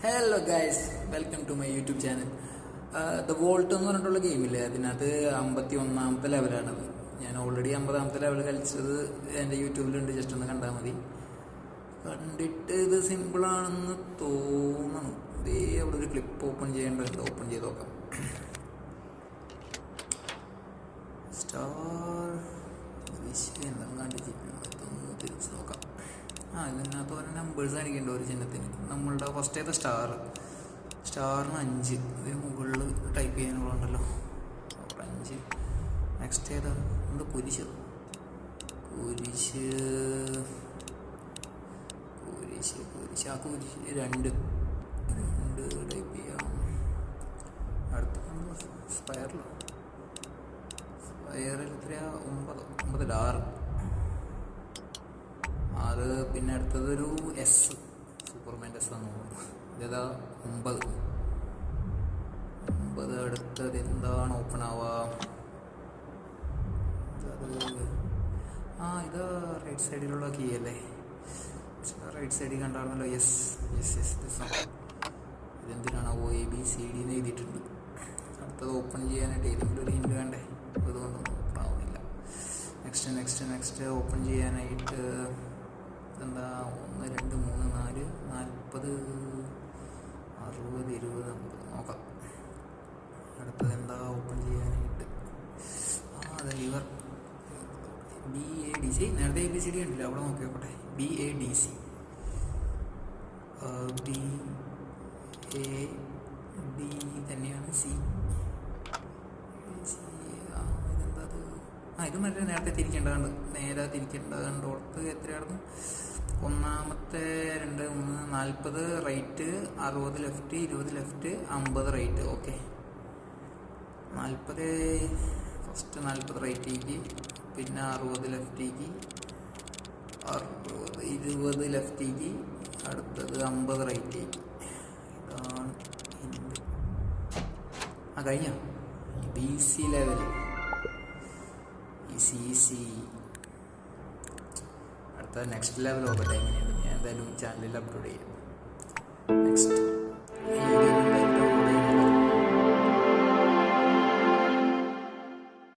Hello guys, welcome to my YouTube channel. The vault എന്ന് പറഞ്ഞിട്ടുള്ള ഗെയിമില്ലേ, അതിനകത്ത് 51ാമത്തെ ലെവലാണത്. ഞാൻ ഓൾറെഡി 50ാമത്തെ ലെവൽ കളിച്ചത് എൻ്റെ യൂട്യൂബിലുണ്ട്, ജസ്റ്റ് ഒന്ന് കണ്ടാൽ മതി. കണ്ടിട്ട് ഇത് സിമ്പിളാണെന്ന് തോന്നുന്നു. ഇതേ അവിടെ ഒരു ക്ലിപ്പ് ഓപ്പൺ ചെയ്യേണ്ടതുണ്ട്, ഓപ്പൺ ചെയ്ത് നോക്കാം. സ്റ്റാർ എന്തെങ്കിലും അതൊന്ന് തിരിച്ച് നോക്കാം. ഇതിനകത്ത് ഓരോ നമ്പേഴ്സ് കാണിക്കേണ്ട ഒരു ചിഹ്നത്തിന്. നമ്മളുടെ ഫസ്റ്റേത്തെ സ്റ്റാറിന് 5 ഇതിന് മുകളിൽ ടൈപ്പ് ചെയ്യാനുള്ളതുണ്ടല്ലോ, 5. നെക്സ്റ്റ് ഏതാ? എന്ത് കുരിശ് ആ കുരിശ് 2 ടൈപ്പ് ചെയ്യാം. അടുത്ത സ്പയറിൽ എത്രയാ? 9 6. അത് പിന്നെ അടുത്തതൊരു എസ്, സൂപ്പർമാൻ്റെ എസ് ആണെന്ന് തോന്നുന്നു. ഇതേതാ? 9. അടുത്തത് എന്താണ് ഓപ്പൺ ആവുക? ഇത് റൈറ്റ് സൈഡിലുള്ള കീ അല്ലേ? റൈറ്റ് സൈഡിൽ കണ്ടായിരുന്നല്ലോ. യെസ്. ഇതെന്തിനാണാവോ ABCD എന്ന് എഴുതിയിട്ടുണ്ട്. അടുത്തത് ഓപ്പൺ ചെയ്യാനായിട്ട് ഏതെങ്കിലും ഒരു ഹിൻഡ് വേണ്ടേ? അതുകൊണ്ടൊന്നും ഓപ്പൺ ആവുന്നില്ല. നെക്സ്റ്റ് ഓപ്പൺ ചെയ്യാനായിട്ട് എന്താ? 1 2 3 4 40 60 20 50 നോക്കാം. അടുത്തത് എന്താ ഓപ്പൺ ചെയ്യാനായിട്ട്? അതെ, ലിവർ. BADC. നേരത്തെ ABCD ഉണ്ടല്ലോ, അവിടെ നോക്കി നോക്കട്ടെ. BADC തന്നെയാണ്. C. ഇതെന്താ? ഇത് മറ്റേ നേരത്തെ തിരിക്കേണ്ടതുണ്ട്, നേരെ തിരിക്കേണ്ടതുണ്ട്. ഓർത്ത് എത്രയായിരുന്നു? 1ാമത്തെ 2 3 40 right, 60 left, 20 left, 50 right. Okay, 40 first 40 റൈറ്റേക്ക്, പിന്നെ 60 ലെഫ്റ്റേക്ക്, 20 ലെഫ്റ്റേക്ക്, അടുത്തത് 50 റൈറ്റേക്ക്. ഇതാണ് കഴിഞ്ഞ BC ലെവൽ. CC. അടുത്ത നെക്സ്റ്റ് ലെവൽ നോക്കട്ടെ എങ്ങനെയാണ്. ഞാൻ എന്തായാലും ചാനലിൽ അപ്ലോഡ് ചെയ്യാം. നെക്സ്റ്റ്